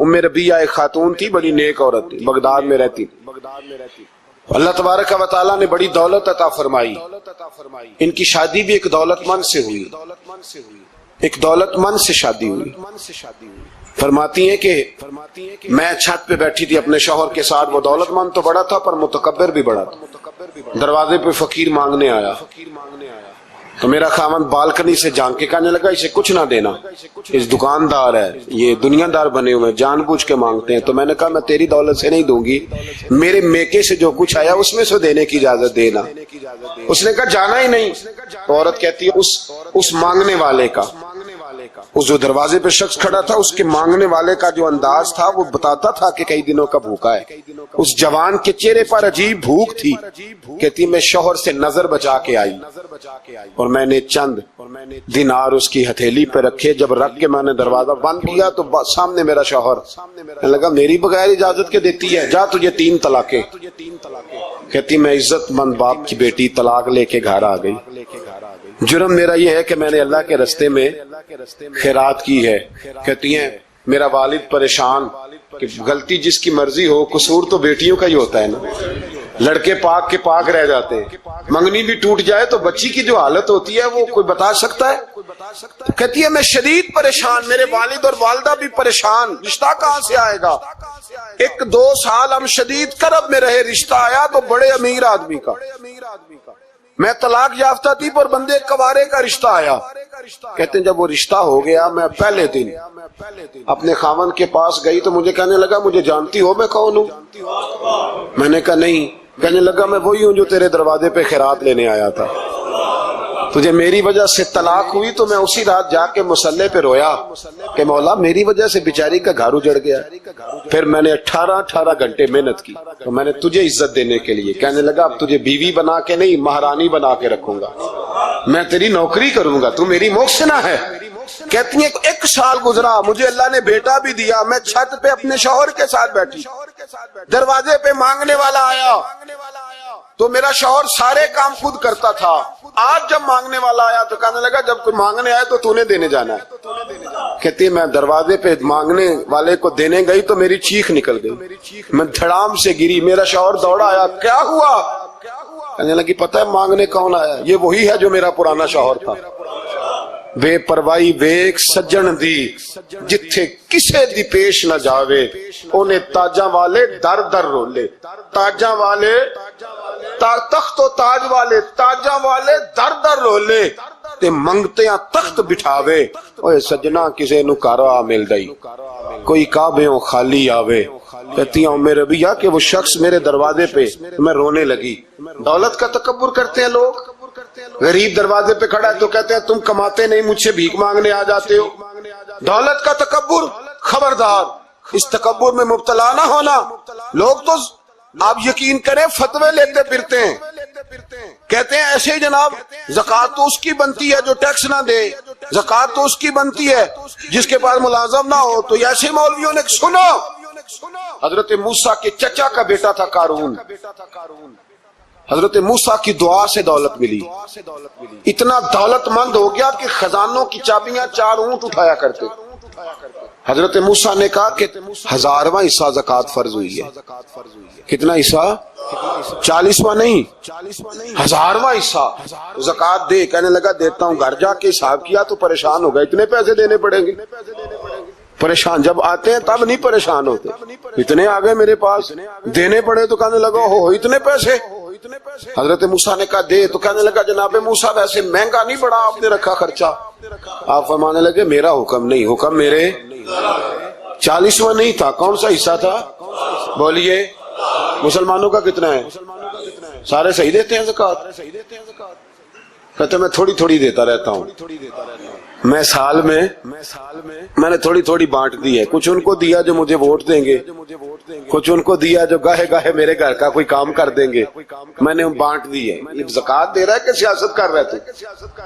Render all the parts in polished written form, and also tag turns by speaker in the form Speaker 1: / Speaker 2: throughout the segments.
Speaker 1: ام ربیہ ایک خاتون تھی، بڑی نیک عورت تھی، بغداد میں رہتی. اللہ تبارک و تعالیٰ نے بڑی دولت عطا فرمائی. ان کی شادی بھی ایک دولت مند سے ہوئی، ایک دولت مند سے شادی ہوئی. فرماتی ہیں کہ میں چھت پہ بیٹھی تھی اپنے شوہر کے ساتھ، وہ دولت مند تو بڑا تھا پر متکبر بھی بڑا تھا. دروازے پہ فقیر مانگنے آیا تو میرا خاوند بالکنی سے جھانک کے کہنے لگا اسے کچھ نہ دینا، اس دکاندار ہے، یہ دنیا دار بنے ہوئے جان بوجھ کے مانگتے ہیں. تو میں نے کہا میں تیری دولت سے نہیں دوں گی، میرے میکے سے جو کچھ آیا اس میں سے دینے کی اجازت دینا. اس نے کہا جانا ہی نہیں. تو عورت کہتی ہے اس مانگنے والے کا، اس جو دروازے پہ شخص کھڑا تھا اس کے مانگنے والے کا جو انداز تھا وہ بتاتا تھا کہ کئی دنوں کا بھوکا ہے. اس جوان کے چہرے پر عجیب بھوک تھی. کہتی میں شوہر سے نظر بچا کے آئی اور میں نے چند دینار اس کی ہتھیلی پہ رکھے. جب رکھ کے میں نے دروازہ بند کیا تو سامنے میرا شوہر لگا میری بغیر اجازت کے دیتی ہے، جا تجھے 3 طلاقیں. کہتی میں عزت مند باپ کی بیٹی طلاق لے کے گھر آ گئی. جرم میرا یہ ہے کہ میں نے اللہ کے رستے میں خیرات کی ہے. کہتی ہیں میرا والد پریشان کہ غلطی جس کی مرضی ہو، قصور تو بیٹیوں کا ہی ہوتا ہے نا. لڑکے پاک کے پاک رہ جاتے ہیں، منگنی بھی ٹوٹ جائے تو بچی کی جو حالت ہوتی ہے وہ کوئی بتا سکتا ہے؟ کہتی ہے میں شدید پریشان، میرے والد اور والدہ بھی پریشان، رشتہ کہاں سے آئے گا؟ 1-2 سال ہم شدید کرب میں رہے، رشتہ آیا تو بڑے امیر آدمی کا. میں طلاق یافتہ تھی پر بندے کوارے کا رشتہ آیا. کہتے ہیں جب وہ رشتہ ہو گیا میں پہلے دن اپنے خاوند کے پاس گئی تو مجھے کہنے لگا مجھے جانتی ہو میں کون ہوں؟ میں نے کہا نہیں. کہنے لگا میں وہی ہوں جو تیرے دروازے پہ خیرات لینے آیا تھا. تجھے میری وجہ سے طلاق ہوئی تو میں اسی رات جا کے مصلے پہ رویا کہ مولا میری وجہ سے بیچاری کا گھر اجڑ گیا. پھر میں نے 18 گھنٹے محنت کی تو میں نے تجھے عزت دینے کے لیے. کہنے لگا اب تجھے بیوی بنا کے نہیں مہرانی بنا کے رکھوں گا، میں تیری نوکری کروں گا، تو میری محسنہ ہے. کہتی ہیں 1 سال گزرا، مجھے اللہ نے بیٹا بھی دیا. میں چھت پہ اپنے شوہر کے ساتھ بیٹھی، دروازے پہ مانگنے والا آیا تو میرا شوہر سارے کام خود کرتا تھا. آج جب مانگنے والا آیا تو کہنے لگا جب کوئی مانگنے آئے تو تو نے دینے جانا ہے. کہتی میں دروازے پہ مانگنے والے کو دینے گئی تو میری چیخ نکل گئی، میں دھڑام سے گری. میرا شوہر دوڑا آیا، کیا ہوا؟ کہنے لگی پتہ ہے مانگنے کون آیا؟ یہ وہی ہے جو میرا پرانا شوہر تھا. بے پروائی ویک سجن دی جتھے کسے دی پیش نہ جاوے، اونے تاجاں والے در در رولے. تاجاں والے تخت و تاج والے، تاجاں والے در در رولے تے منگتیاں تخت بٹھاوے. اوے سجنا کسے نو کارا مل گئی، کوئی کعبیوں خالی آوے. کہتی ہوں میرے ربیہ کہ وہ شخص میرے دروازے پہ میں رونے لگی. دولت کا تکبر کرتے ہیں لوگ. غریب دروازے پہ کھڑا ہے تو کہتے ہیں تم کماتے نہیں، مجھ سے بھیک مانگنے آ جاتے ہو. دولت کا تکبر، خبردار اس تکبر میں مبتلا نہ ہونا. لوگ تو آپ یقین کریں فتوے لیتے پھرتے ہیں، کہتے ہیں ایسے ہی جناب زکوٰۃ تو اس کی بنتی ہے جو ٹیکس نہ دے، زکوٰۃ تو اس کی بنتی ہے جس کے پاس ملازم نہ ہو. تو ایسے مولویوں نے سنو، حضرت موسیٰ کے چچا کا بیٹا تھا قارون. حضرت موسیٰ کی دعا سے دولت ملی، اتنا دولت مند ہو گیا کہ خزانوں کی چابیاں 4 اونٹ اٹھایا کرتے. حضرت موسیٰ نے کہا کہ 1000واں حصہ زکوٰۃ فرض ہوئی ہے. کتنا حصہ؟ 40واں نہیں، 1000واں حصہ زکوٰۃ دے. کہنے لگا دیتا ہوں. گھر جا کے حساب کیا تو پریشان ہو گئے، اتنے پیسے دینے پڑیں گے. پریشان جب آتے ہیں تب نہیں پریشان ہوتے، اتنے آگے میرے پاس دینے پڑے تو کہنے لگا ہو اتنے پیسے. حضرت موسیٰ نے کہا دے. تو کہنے لگا جناب موسیٰ ویسے مہنگا نہیں بڑا آپ نے رکھا خرچہ. آپ فرمانے لگے میرا حکم نہیں، حکم میرے 40واں نہیں تھا. کون سا حصہ تھا؟ بولیے. مسلمانوں کا کتنا ہے؟ سارے صحیح دیتے ہیں زکوٰۃ؟ کہتے میں تھوڑی تھوڑی دیتا رہتا ہوں. میں سال میں نے تھوڑی تھوڑی بانٹ دی ہے. کچھ ان کو دیا جو مجھے ووٹ دیں گے، کچھ ان کو دیا جو گاہے گاہے میرے گھر کا کوئی کام کر دیں گے. میں نے بانٹ دی ہے. یہ زکوٰۃ دے رہا ہے کہ سیاست کر رہے تھے؟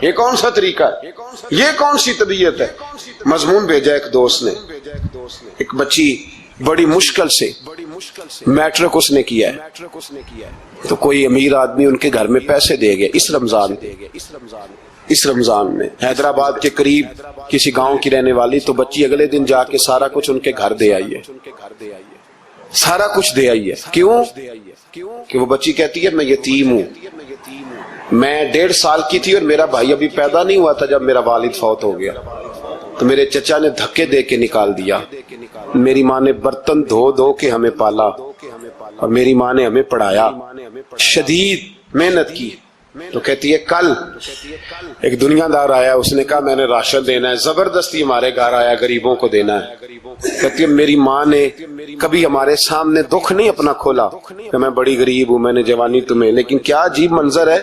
Speaker 1: یہ کون سا طریقہ ہے؟ یہ کون سی طبیعت ہے؟ مضمون بھیجا ایک دوست نے، ایک بچی بڑی مشکل سے میٹرک اس نے کیا ہے تو کوئی امیر آدمی ان کے گھر میں پیسے دے گئے اس رمضان. اس رمضان میں حیدرآباد کے قریب کسی گاؤں کی رہنے والی، تو بچی اگلے دن جا کے سارا کچھ ان کے گھر دے آئی ہے، سارا کچھ دے آئی ہے۔ کیوں؟ کہ وہ بچی کہتی ہے میں یتیم ہوں، میں 1.5 سال کی تھی اور میرا بھائی ابھی پیدا نہیں ہوا تھا جب میرا والد فوت ہو گیا، تو میرے چچا نے دھکے دے کے نکال دیا، میری ماں نے برتن دھو دھو کے ہمیں پالا اور میری ماں نے ہمیں پڑھایا، شدید محنت کی۔ تو کہتی ہے کل ایک دنیا دار آیا، اس نے کہا میں نے راشن دینا ہے، زبردستی ہمارے گھر آیا، غریبوں کو دینا ہے۔ کہتی ہے میری ماں نے کبھی ہمارے سامنے دکھ نہیں اپنا کھولا کہ میں بڑی غریب ہوں، میں نے جوانی تمہیں، لیکن کیا عجیب منظر ہے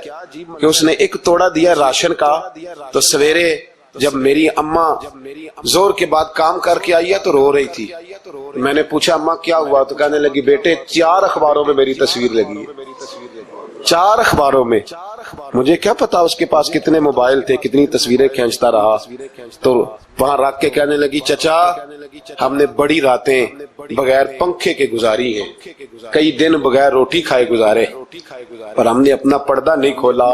Speaker 1: کہ اس نے ایک توڑا دیا راشن کا، تو سویرے جب میری اماں زور کے بعد کام کر کے آئی ہے تو رو رہی تھی۔ میں نے پوچھا اماں کیا ہوا؟ تو کہنے لگی بیٹے 4 اخباروں میں میری تصویر لگی ہے، 4 اخباروں میں۔ مجھے کیا پتا اس کے پاس کتنے موبائل تھے، کتنی تصویریں کھینچتا رہا۔ تو وہاں رکھ کے کہنے لگی چچا ہم نے بڑی راتیں بغیر پنکھے کے گزاری ہیں، کئی دن بغیر روٹی کھائے گزارے، اور ہم نے اپنا پردہ نہیں کھولا،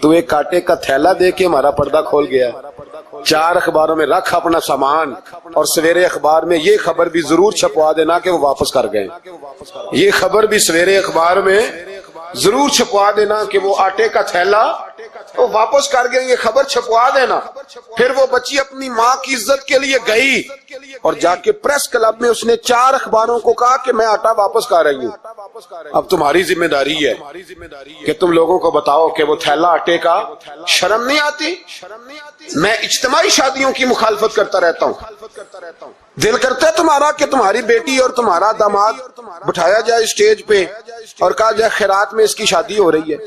Speaker 1: تو ایک کانٹے کا تھیلا دے کے ہمارا پردہ کھول گیا۔ 4 اخباروں میں رکھ اپنا سامان، اور سویرے اخبار میں یہ خبر بھی ضرور چھپوا دینا کہ وہ واپس کر گئے، یہ خبر بھی سویرے اخبار میں ضرور چھپوا دینا کہ وہ آٹے کا تھیلا وہ واپس کر گئے، یہ خبر چھپوا دینا۔ پھر وہ بچی اپنی ماں کی عزت کے لیے گئی اور جا کے پریس کلب میں اس نے 4 اخباروں کو کہا کہ میں آٹا واپس کر رہی ہوں، اب تمہاری ذمہ داری ہے کہ تم لوگوں کو بتاؤ کہ وہ تھیلا آٹے کا۔ شرم نہیں آتی؟ میں اجتماعی شادیوں کی مخالفت کرتا رہتا ہوں، دل کرتا ہے تمہارا کہ تمہاری بیٹی اور تمہارا داماد بٹھایا جائے اسٹیج پہ اور کہا جائے خیرات میں اس کی شادی ہو رہی ہے،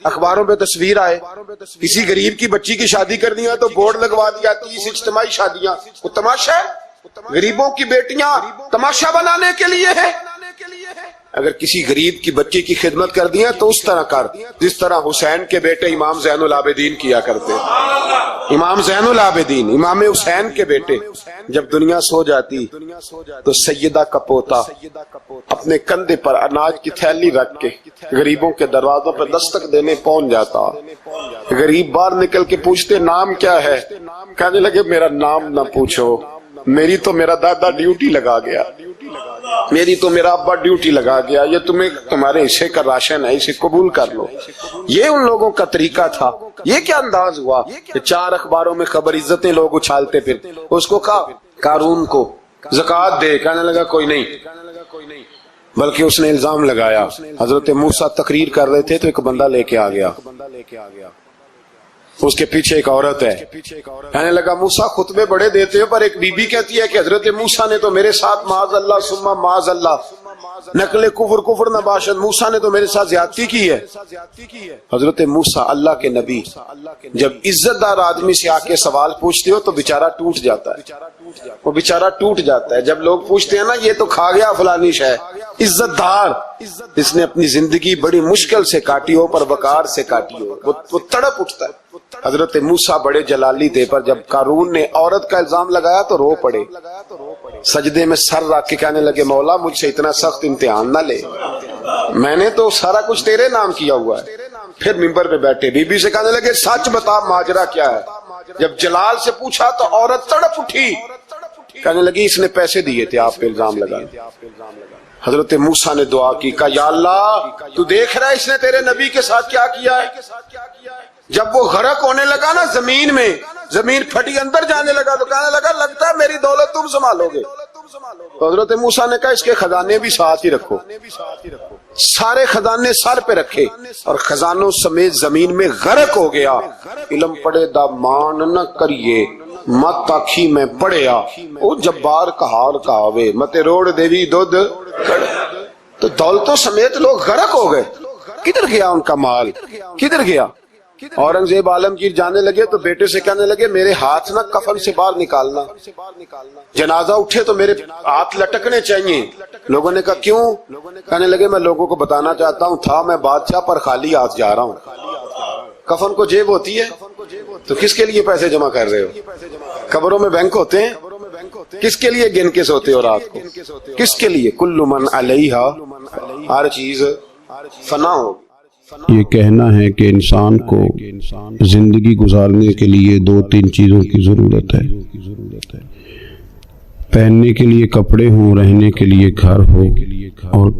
Speaker 1: اخباروں پہ تصویر آئے، کسی غریب کی بچی کی شادی کرنی ہے تو بورڈ لگوا دیا 30 اجتماعی شادیاں۔ وہ تماشا ہے، غریبوں کی بیٹیاں تماشا بنانے کے لیے ہے۔ اگر کسی غریب کی بچی کی خدمت کر دی ہے تو اس طرح کر جس طرح حسین کے بیٹے امام زین العابدین کیا کرتے۔ امام زین العابدین، امام حسین کے بیٹے، جب دنیا سو جاتی تو سیدہ کا پوتا اپنے کندھے پر اناج کی تھیلی رکھ کے غریبوں کے دروازوں پر دستک دینے پہنچ جاتا۔ غریب باہر نکل کے پوچھتے نام کیا ہے؟ کہنے لگے میرا نام نہ پوچھو، میری تو میرا دادا ڈیوٹی لگا گیا، میری تو میرا ابا ڈیوٹی لگا گیا، یہ تمہیں تمہارے حصے کا راشن ہے، اسے قبول کر لو۔ یہ ان لوگوں کا طریقہ تھا۔ یہ کیا انداز ہوا کہ 4 اخباروں میں خبر عزتیں لوگ اچھالتے پھر۔ اس کو کہا قارون کو زکوٰۃ دے، کہنے لگا کوئی نہیں، بلکہ اس نے الزام لگایا۔ حضرت موسیٰ تقریر کر رہے تھے تو ایک بندہ لے کے آ گیا، اس کے پیچھے ایک عورت ہے، کہنے لگا موسیٰ خطبے بڑے دیتے ہو، پر ایک بی بی کہتی ہے کہ حضرت موسیٰ نے تو میرے ساتھ معاذ اللہ ثم معاذ اللہ نقل کفر نہ باشد، موسیٰ نے تو میرے ساتھ زیادتی کی ہے۔ حضرت موسیٰ اللہ کے نبی جب عزت دار آدمی سے آ کے سوال پوچھتے ہو تو بیچارہ ٹوٹ جاتا ہے، وہ بیچارہ ٹوٹ جاتا ہے۔ جب لوگ پوچھتے ہیں نا یہ تو کھا گیا فلانی شے، عزت دار، اس نے اپنی زندگی بڑی مشکل سے کاٹی ہو، پر وقار سے کاٹی ہو، وہ تڑپ اٹھتا ہے۔ حضرت موسیٰ بڑے جلالی تھے، پر جب قارون نے عورت کا الزام لگایا تو رو پڑے، سجدے میں سر رکھ کے کہنے لگے مولا مجھ سے اتنا سخت امتحان نہ لے، میں نے تو سارا کچھ تیرے نام کیا ہوا ہے۔ پھر ممبر پہ بیٹھے بی بی سے کہنے لگے سچ بتا ماجرا کیا ہے۔ جب جلال سے پوچھا تو عورت تڑپ اٹھی، کہنے لگی اس نے پیسے دیے تھے آپ پہ الزام لگا۔ حضرت موسیٰ نے دعا کی، کہا یا اللہ تو دیکھ رہا ہے اس نے تیرے نبی کے ساتھ کیا کیا ہے۔ جب وہ غرق ہونے لگا نا زمین میں، زمین پھٹی اندر جانے لگا تو کہنے لگا لگتا ہے میری دولت تم سنبھالو گے۔ تو حضرت موسیٰ نے کہا اس کے خزانے بھی ساتھ ہی رکھو، سارے خزانے سر پہ رکھے اور خزانوں سمیت زمین میں غرق ہو گیا۔ علم پڑے دا مان نہ کریے مت آکھی میں پڑیا، او جبار کہار کہاوے متے روڑ دیوی دودھ۔ تو دولتوں سمیت لوگ غرق ہو گئے۔ کدھر گیا ان کا مال، کدھر گیا؟ اورنگزیب عالمگیر جانے لگے تو بیٹے سے کہنے لگے میرے ہاتھ نہ کفن سے باہر نکالنا، جنازہ اٹھے تو میرے ہاتھ لٹکنے چاہیے۔ لوگوں نے کہا کیوں؟ کہنے لگے میں لوگوں کو بتانا چاہتا ہوں تھا میں بادشاہ پر خالی ہاتھ جا رہا ہوں۔ کفن کو جیب ہوتی ہے تو کس کے لیے پیسے جمع کر رہے ہو؟ قبروں میں بینک ہوتے ہیں، کس کے لیے گن کے سوتے ہو رات کو؟ کس کے لیے؟ کل من علیہا، ہر چیز فنا ہوگی،
Speaker 2: یہ کہنا ہے کہ انسان کو زندگی گزارنے کے لیے 2-3 چیزوں کی ضرورت ہے، پہننے کے لیے کپڑے ہوں، رہنے کے لیے گھر ہو، اور